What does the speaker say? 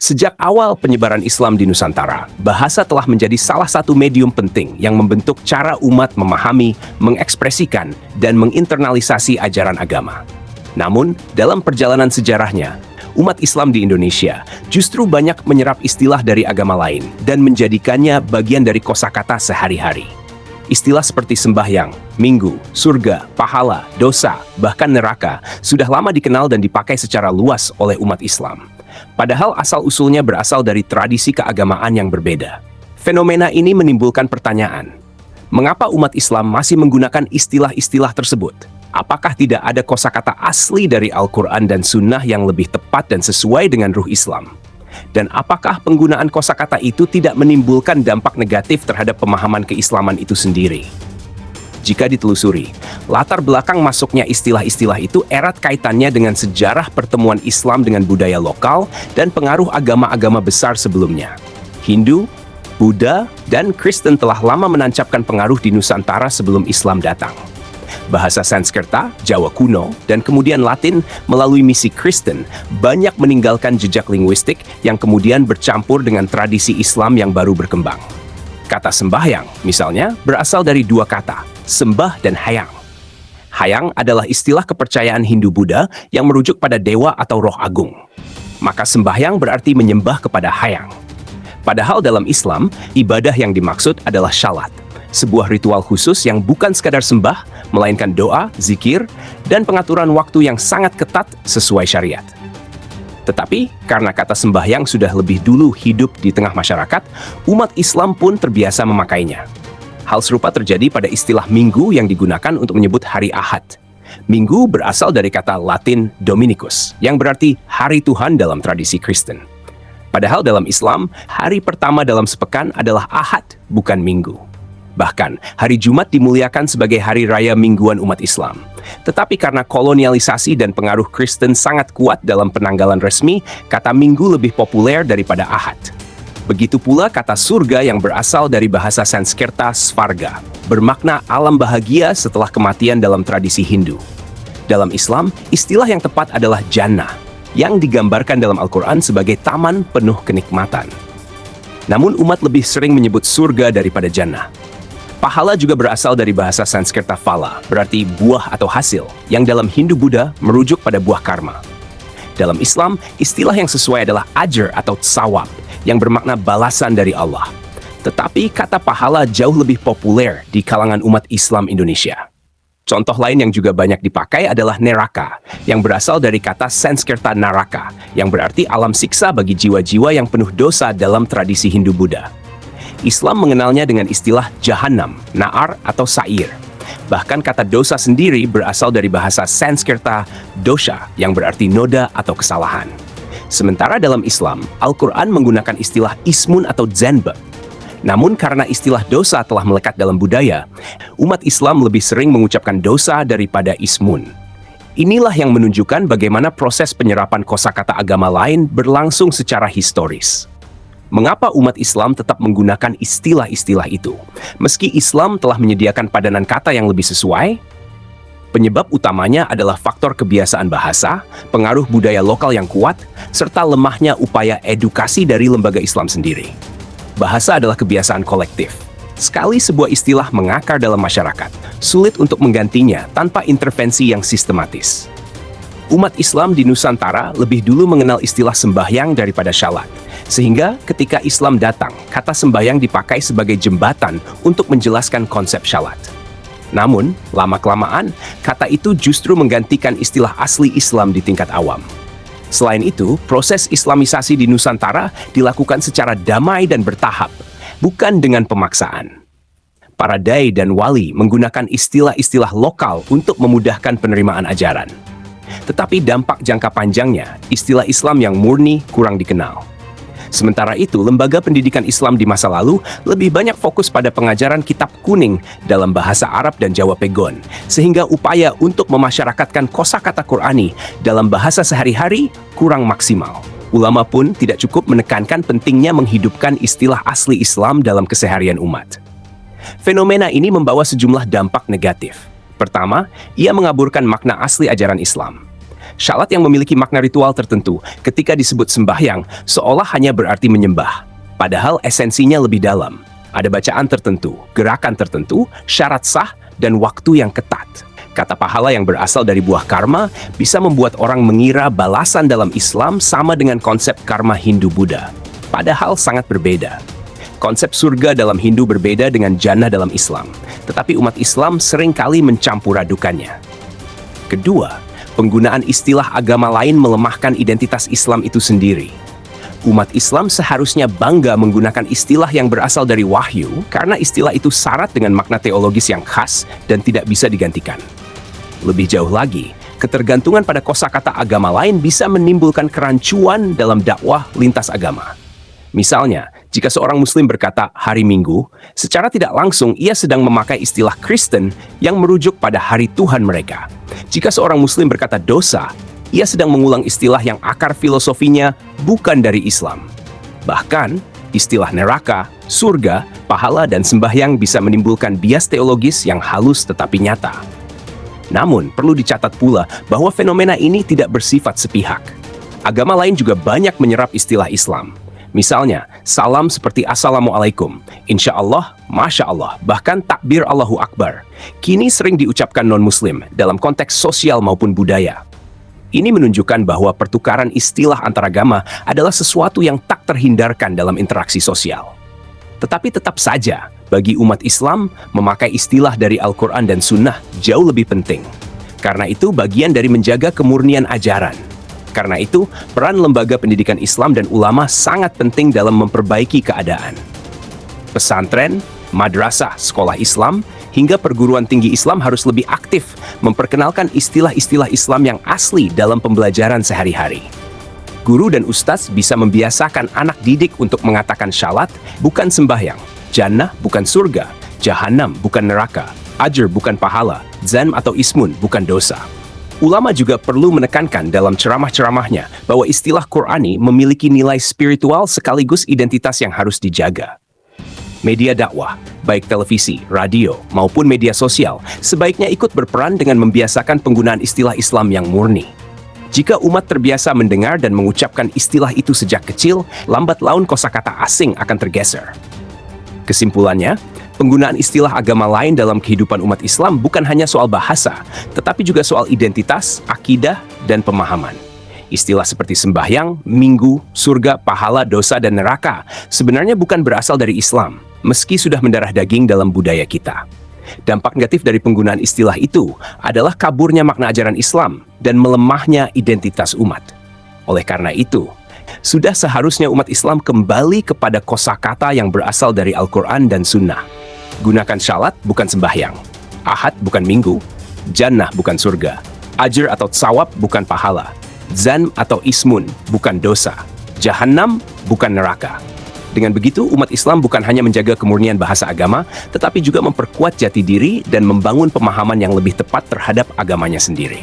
Sejak awal penyebaran Islam di Nusantara, bahasa telah menjadi salah satu medium penting yang membentuk cara umat memahami, mengekspresikan, dan menginternalisasi ajaran agama. Namun, dalam perjalanan sejarahnya, umat Islam di Indonesia justru banyak menyerap istilah dari agama lain dan menjadikannya bagian dari kosakata sehari-hari. Istilah seperti sembahyang, minggu, surga, pahala, dosa, bahkan neraka sudah lama dikenal dan dipakai secara luas oleh umat Islam. Padahal asal-usulnya berasal dari tradisi keagamaan yang berbeda. Fenomena ini menimbulkan pertanyaan, mengapa umat Islam masih menggunakan istilah-istilah tersebut? Apakah tidak ada kosakata asli dari Al-Quran dan Sunnah yang lebih tepat dan sesuai dengan ruh Islam? Dan apakah penggunaan kosakata itu tidak menimbulkan dampak negatif terhadap pemahaman keislaman itu sendiri? Jika ditelusuri, latar belakang masuknya istilah-istilah itu erat kaitannya dengan sejarah pertemuan Islam dengan budaya lokal dan pengaruh agama-agama besar sebelumnya. Hindu, Buddha, dan Kristen telah lama menancapkan pengaruh di Nusantara sebelum Islam datang. Bahasa Sanskerta, Jawa kuno, dan kemudian Latin melalui misi Kristen banyak meninggalkan jejak linguistik yang kemudian bercampur dengan tradisi Islam yang baru berkembang. Kata sembahyang, misalnya, berasal dari dua kata, sembah dan hayang. Hayang adalah istilah kepercayaan Hindu-Buddha yang merujuk pada dewa atau roh agung. Maka sembahyang berarti menyembah kepada hayang. Padahal dalam Islam, ibadah yang dimaksud adalah syalat, sebuah ritual khusus yang bukan sekadar sembah, melainkan doa, zikir, dan pengaturan waktu yang sangat ketat sesuai syariat. Tetapi, karena kata sembahyang sudah lebih dulu hidup di tengah masyarakat, umat Islam pun terbiasa memakainya. Hal serupa terjadi pada istilah minggu yang digunakan untuk menyebut hari Ahad. Minggu berasal dari kata Latin Dominicus, yang berarti hari Tuhan dalam tradisi Kristen. Padahal dalam Islam, hari pertama dalam sepekan adalah Ahad, bukan Minggu. Bahkan, hari Jumat dimuliakan sebagai hari raya mingguan umat Islam. Tetapi karena kolonialisasi dan pengaruh Kristen sangat kuat dalam penanggalan resmi, kata minggu lebih populer daripada Ahad. Begitu pula kata surga yang berasal dari bahasa Sanskerta Svarga, bermakna alam bahagia setelah kematian dalam tradisi Hindu. Dalam Islam, istilah yang tepat adalah Jannah, yang digambarkan dalam Al-Quran sebagai taman penuh kenikmatan. Namun umat lebih sering menyebut surga daripada Jannah. Pahala juga berasal dari bahasa Sanskerta phala, berarti buah atau hasil, yang dalam Hindu-Buddha merujuk pada buah karma. Dalam Islam, istilah yang sesuai adalah ajr atau tsawab, yang bermakna balasan dari Allah. Tetapi kata pahala jauh lebih populer di kalangan umat Islam Indonesia. Contoh lain yang juga banyak dipakai adalah neraka, yang berasal dari kata Sanskerta naraka, yang berarti alam siksa bagi jiwa-jiwa yang penuh dosa dalam tradisi Hindu-Buddha. Islam mengenalnya dengan istilah Jahannam, Naar, atau Sa'ir. Bahkan kata dosa sendiri berasal dari bahasa Sanskerta dosha, yang berarti noda atau kesalahan. Sementara dalam Islam, Al-Quran menggunakan istilah ismun atau zanba. Namun karena istilah dosa telah melekat dalam budaya, umat Islam lebih sering mengucapkan dosa daripada ismun. Inilah yang menunjukkan bagaimana proses penyerapan kosakata agama lain berlangsung secara historis. Mengapa umat Islam tetap menggunakan istilah-istilah itu, meski Islam telah menyediakan padanan kata yang lebih sesuai? Penyebab utamanya adalah faktor kebiasaan bahasa, pengaruh budaya lokal yang kuat, serta lemahnya upaya edukasi dari lembaga Islam sendiri. Bahasa adalah kebiasaan kolektif. Sekali sebuah istilah mengakar dalam masyarakat, sulit untuk menggantinya tanpa intervensi yang sistematis. Umat Islam di Nusantara lebih dulu mengenal istilah sembahyang daripada syalat, sehingga ketika Islam datang, kata sembahyang dipakai sebagai jembatan untuk menjelaskan konsep syalat. Namun, lama-kelamaan, kata itu justru menggantikan istilah asli Islam di tingkat awam. Selain itu, proses Islamisasi di Nusantara dilakukan secara damai dan bertahap, bukan dengan pemaksaan. Para dai dan wali menggunakan istilah-istilah lokal untuk memudahkan penerimaan ajaran. Tetapi dampak jangka panjangnya, istilah Islam yang murni kurang dikenal. Sementara itu, lembaga pendidikan Islam di masa lalu lebih banyak fokus pada pengajaran kitab kuning dalam bahasa Arab dan Jawa Pegon, sehingga upaya untuk memasyarakatkan kosakata Qur'ani dalam bahasa sehari-hari kurang maksimal. Ulama pun tidak cukup menekankan pentingnya menghidupkan istilah asli Islam dalam keseharian umat. Fenomena ini membawa sejumlah dampak negatif. Pertama, ia mengaburkan makna asli ajaran Islam. Syalat yang memiliki makna ritual tertentu ketika disebut sembahyang seolah hanya berarti menyembah. Padahal esensinya lebih dalam. Ada bacaan tertentu, gerakan tertentu, syarat sah, dan waktu yang ketat. Kata pahala yang berasal dari buah karma bisa membuat orang mengira balasan dalam Islam sama dengan konsep karma Hindu-Buddha. Padahal sangat berbeda. Konsep surga dalam Hindu berbeda dengan jannah dalam Islam, tetapi umat Islam seringkali mencampur adukannya. Kedua, penggunaan istilah agama lain melemahkan identitas Islam itu sendiri. Umat Islam seharusnya bangga menggunakan istilah yang berasal dari wahyu karena istilah itu syarat dengan makna teologis yang khas dan tidak bisa digantikan. Lebih jauh lagi, ketergantungan pada kosakata agama lain bisa menimbulkan kerancuan dalam dakwah lintas agama. Misalnya, jika seorang Muslim berkata hari Minggu, secara tidak langsung ia sedang memakai istilah Kristen yang merujuk pada hari Tuhan mereka. Jika seorang Muslim berkata dosa, ia sedang mengulang istilah yang akar filosofinya bukan dari Islam. Bahkan, istilah neraka, surga, pahala, dan sembahyang bisa menimbulkan bias teologis yang halus tetapi nyata. Namun, perlu dicatat pula bahwa fenomena ini tidak bersifat sepihak. Agama lain juga banyak menyerap istilah Islam. Misalnya, salam seperti Assalamualaikum, Insya Allah, Masya Allah, bahkan takbir Allahu Akbar. Kini sering diucapkan non-Muslim dalam konteks sosial maupun budaya. Ini menunjukkan bahwa pertukaran istilah antaragama adalah sesuatu yang tak terhindarkan dalam interaksi sosial. Tetapi tetap saja, bagi umat Islam, memakai istilah dari Al-Quran dan Sunnah jauh lebih penting. Karena itu bagian dari menjaga kemurnian ajaran. Karena itu, peran lembaga pendidikan Islam dan ulama sangat penting dalam memperbaiki keadaan. Pesantren, madrasah, sekolah Islam, hingga perguruan tinggi Islam harus lebih aktif memperkenalkan istilah-istilah Islam yang asli dalam pembelajaran sehari-hari. Guru dan ustadz bisa membiasakan anak didik untuk mengatakan syalat bukan sembahyang, jannah bukan surga, jahanam bukan neraka, ajr bukan pahala, zam atau ismun bukan dosa. Ulama juga perlu menekankan dalam ceramah-ceramahnya bahwa istilah Qur'ani memiliki nilai spiritual sekaligus identitas yang harus dijaga. Media dakwah, baik televisi, radio, maupun media sosial, sebaiknya ikut berperan dengan membiasakan penggunaan istilah Islam yang murni. Jika umat terbiasa mendengar dan mengucapkan istilah itu sejak kecil, lambat laun kosakata asing akan tergeser. Kesimpulannya, penggunaan istilah agama lain dalam kehidupan umat Islam bukan hanya soal bahasa, tetapi juga soal identitas, akidah, dan pemahaman. Istilah seperti sembahyang, minggu, surga, pahala, dosa, dan neraka sebenarnya bukan berasal dari Islam, meski sudah mendarah daging dalam budaya kita. Dampak negatif dari penggunaan istilah itu adalah kaburnya makna ajaran Islam dan melemahnya identitas umat. Oleh karena itu, sudah seharusnya umat Islam kembali kepada kosakata yang berasal dari Al-Quran dan Sunnah. Gunakan syalat bukan sembahyang, ahad bukan minggu, jannah bukan surga, ajr atau tsawab bukan pahala, zan atau ismun bukan dosa, jahannam bukan neraka. Dengan begitu, umat Islam bukan hanya menjaga kemurnian bahasa agama, tetapi juga memperkuat jati diri dan membangun pemahaman yang lebih tepat terhadap agamanya sendiri.